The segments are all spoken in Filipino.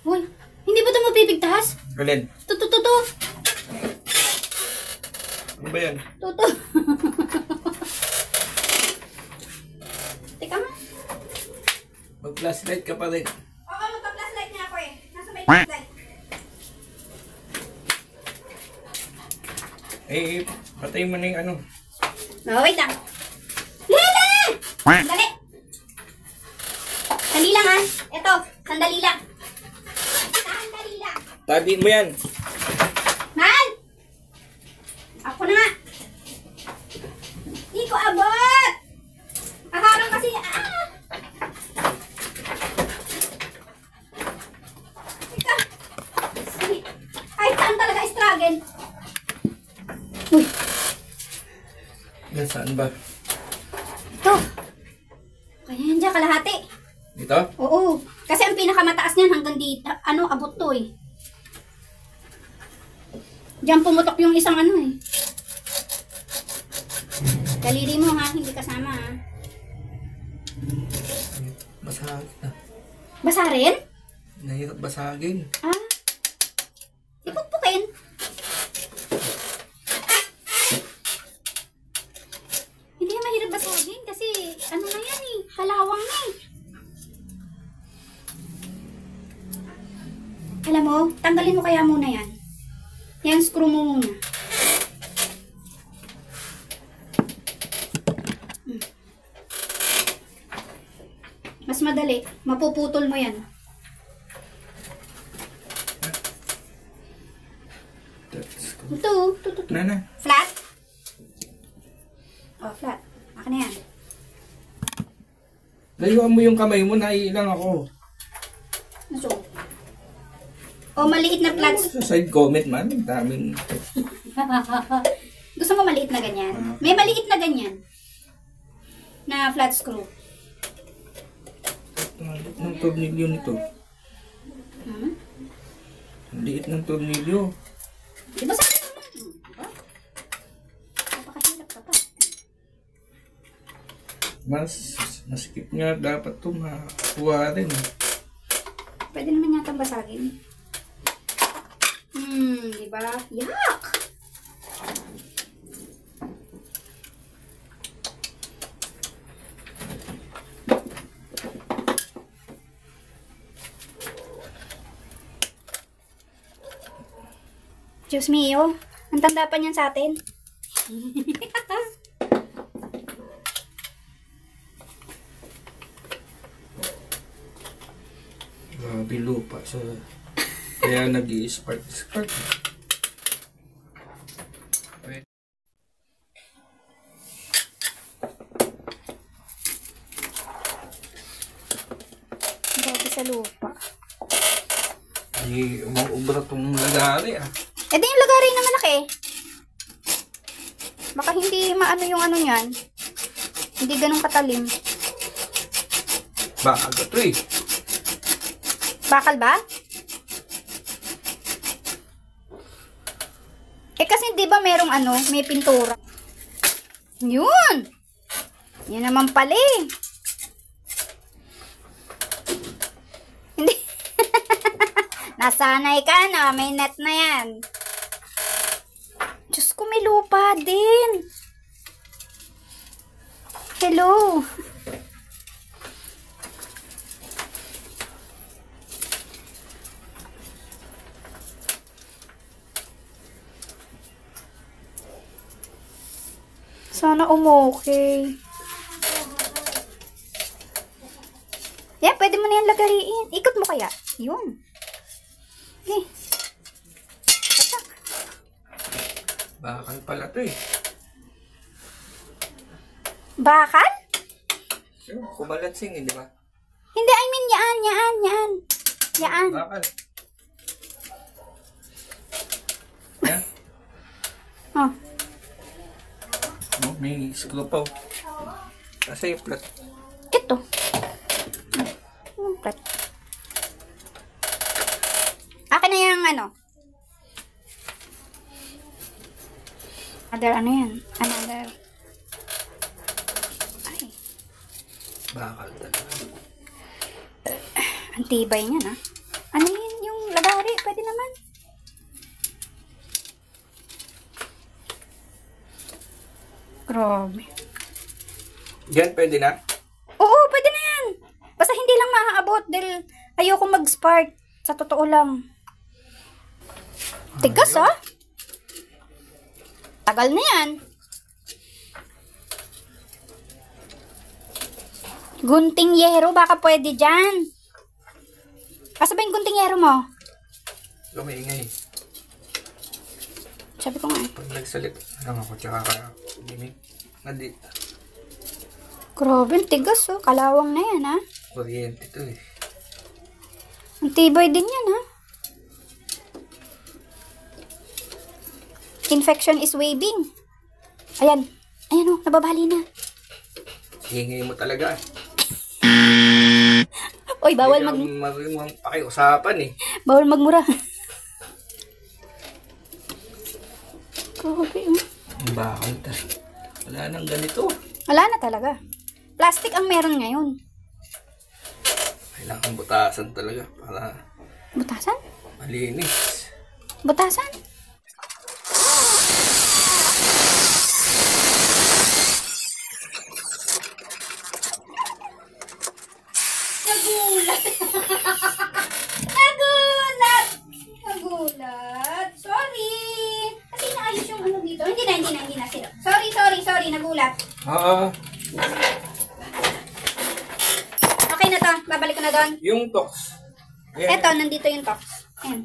Uy, hindi ba ito mapipigtas? Alin? Tuto. Ano ba yan? Tuto. Teka nga. Mag-flashlight ka pa rin. Oo, magpa-flashlight nga ako eh. Nasa may flashlight. Eh, patay mo na yung ano. No, wait lang. Lele! Sandali. Sandali lang ha. Ito, sandali lang. Sandali lang. Tabi mo yan. Mahal! Ako na nga. Hindi ko abot. Aharang kasi. Teka. Ay, saan talaga struggle? Uy. Yan, saan ba? Ito. Kaya yan dyan, kalahati. Dito? Oo. Kasi ang pinakamataas niyan hanggang dito. Ano, abot to eh. Diyan pumutok yung isang ano eh. Daliri mo ha, hindi kasama ha. Basagin na. Basa rin? Nahirap basagin. Ah. Ipukpukin. Hindi na mahirap basagin kasi ano na yan eh. Kalawang na eh. Alam mo, tanggalin mo kaya muna yan. Yan, screw mo muna. Mas madali. Mapuputol mo yan. Ito. Nana. Flat? Oh, flat. Akin na yan. Layuan mo yung kamay mo, naiilang ako. Naso. O, maliit na flat. Sa side comment man, daming... Gusto mo maliit na ganyan? May maliit na ganyan. Na flat screw. Ang liit ng tornilyo nito. Hmm? Ang liit ng tornilyo. Di ba sabi naman? Diba? Napakahirap ka pa. Masikip nga dapat ito makuha rin. Pwede naman yata basagin. Diba? Yak! Diyos mio, ang tanda pa niyan sa atin. Grabe lupa sa... Kaya nag-i-spark. Grabe sa lupa. Ay, umuubra itong lagari ah. Eh di yung lagari na malaki. Baka hindi maano yung ano yan. Hindi ganun katalim. Bakal ba ito eh? Bakal ba? Eh kasi di ba merong ano, may pintura. Yun! Yan naman pala eh. Hindi. Nasanay ka na, may net na yan. Diyos ko, may lupa din. Hello. Sana umokay. Yan, pwede mo na yan lagariin. Ikot mo kaya. Yun. Okay. Patak. Bakal pala ito eh. Bakal? Kumalansing eh, di ba? Hindi, I mean, yan. Yan. Bakal. Yan. Oh. Oh, may screw pa. Kasi yung flat. Ito. Yung plat. Akin na yung ano. Ano yan? Another. Ay. Bakal talaga. Ang tibay niya na. Ano yun? Grabe. Yan, pwede na. Oo, pwede na yan. Basta hindi lang maaabot dahil ayoko mag-spark. Sa totoo lang. Tigas, ah. Tagal na yan. Gunting yero, baka pwede dyan. Asa ba yung gunting yero mo? Lumaingay. Sabi ko nga eh. Pag nagsalit lang ako, tsaka ka gimik. Nadi. Grabe, ang tigas, oh. Kalawang na yan, ha. Kuryente to eh. Ang tibay din yan, ha. Infection is waving. Ayan. Ayan, oh. Nababali na. Hingay mo talaga. Oy, bawal mag... Mag pakiusapan eh. Bawal magmura. Grabe, oh. Ang bakal tayo. Wala nang ganito. Wala na talaga. Plastic ang meron ngayon. Kailangan butasan talaga para Butasan? malinis. Butasan? Nagulat! Nagulat! Nagulat! Sorry! Kasi naayos yung ano dito. Hindi na. Sorry. Nagulat. Ah, Okay na to. Babalik ko na doon. yung tox. Ayan. Eto, nandito yung tox. Ayan.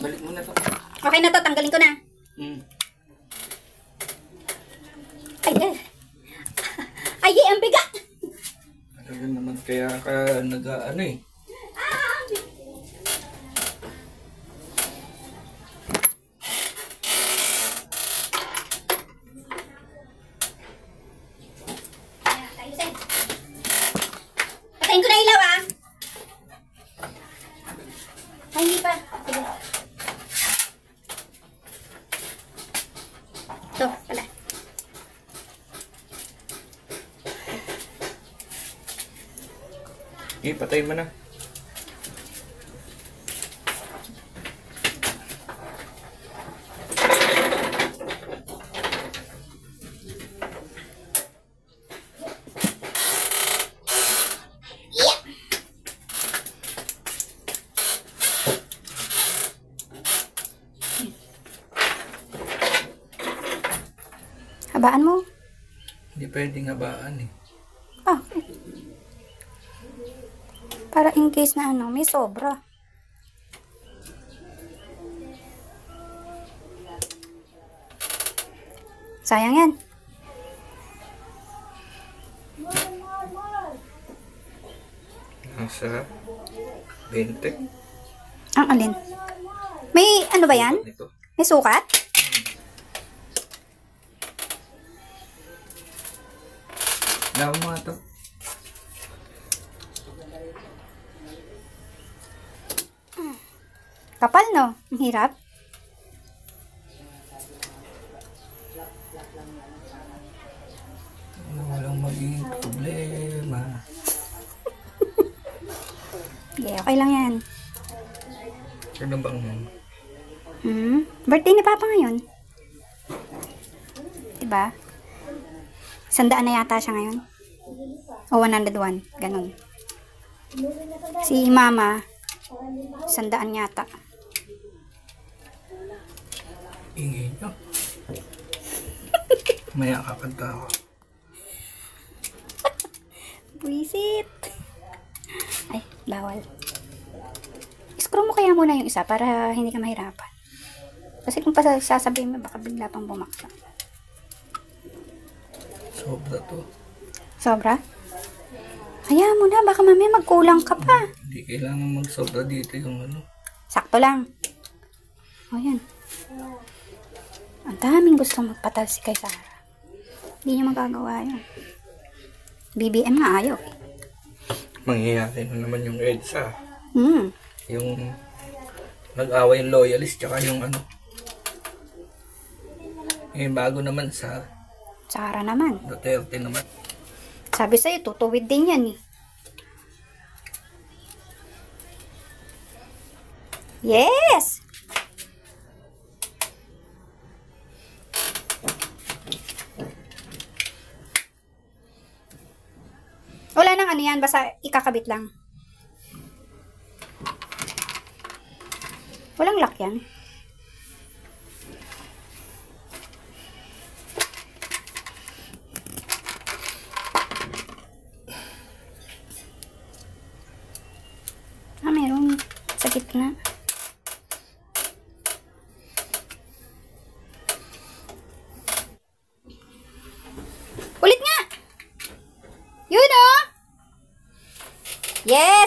Balik mo na to. Okay na to. Tanggalin ko na. Hmm. Ay, ang bigat! Talaga naman kaya ka nag-ano eh. Patayin ko na ilaw, ah! Ay, hindi pa. Sige. Ito, pala. Patayin mo na. Habaan mo. Hindi pwedeng habaan eh. Okay. Para in case na ano, may sobra. Sayang yan. Nasa 20. Ang alin? May ano ba yan? Ito. May sukat? Lawan mo nga to. Kapal, no? Ang hirap. Walang magiging problema. Yeah, okay lang yan. Ano bang Birthday ni Papa ngayon. Diba? 100 na yata siya ngayon. O 101. Ganun. Si Mama, 100 yata. ingay nyo? Maya kakanta ako. Buisit. Ay, bawal. Screw mo kaya muna yung isa para hindi ka mahirapan. Kasi kung sasabihin mo, baka bigla pang bumaksa. Sobra to. Sobra? Hayaan mo na, baka mamaya magkulang ka pa. Hindi kailangan magsobra dito yung ano. Sakto lang. O yan. Ang daming gusto magpatalsi kay Sarah. Hindi niya magagawa yun. BBM nga ayaw. Mangyayari na naman yung EDSA. Yung nag-away yung loyalist tsaka yung ano. Bago naman sa Sarah naman. Duterte naman. Sabi sa'yo, tutuwid din yan eh. Yes! ano yan, basta ikakabit lang. Walang lock yan. Meron sa gitna. Ulit nga! Yun oh! Yes!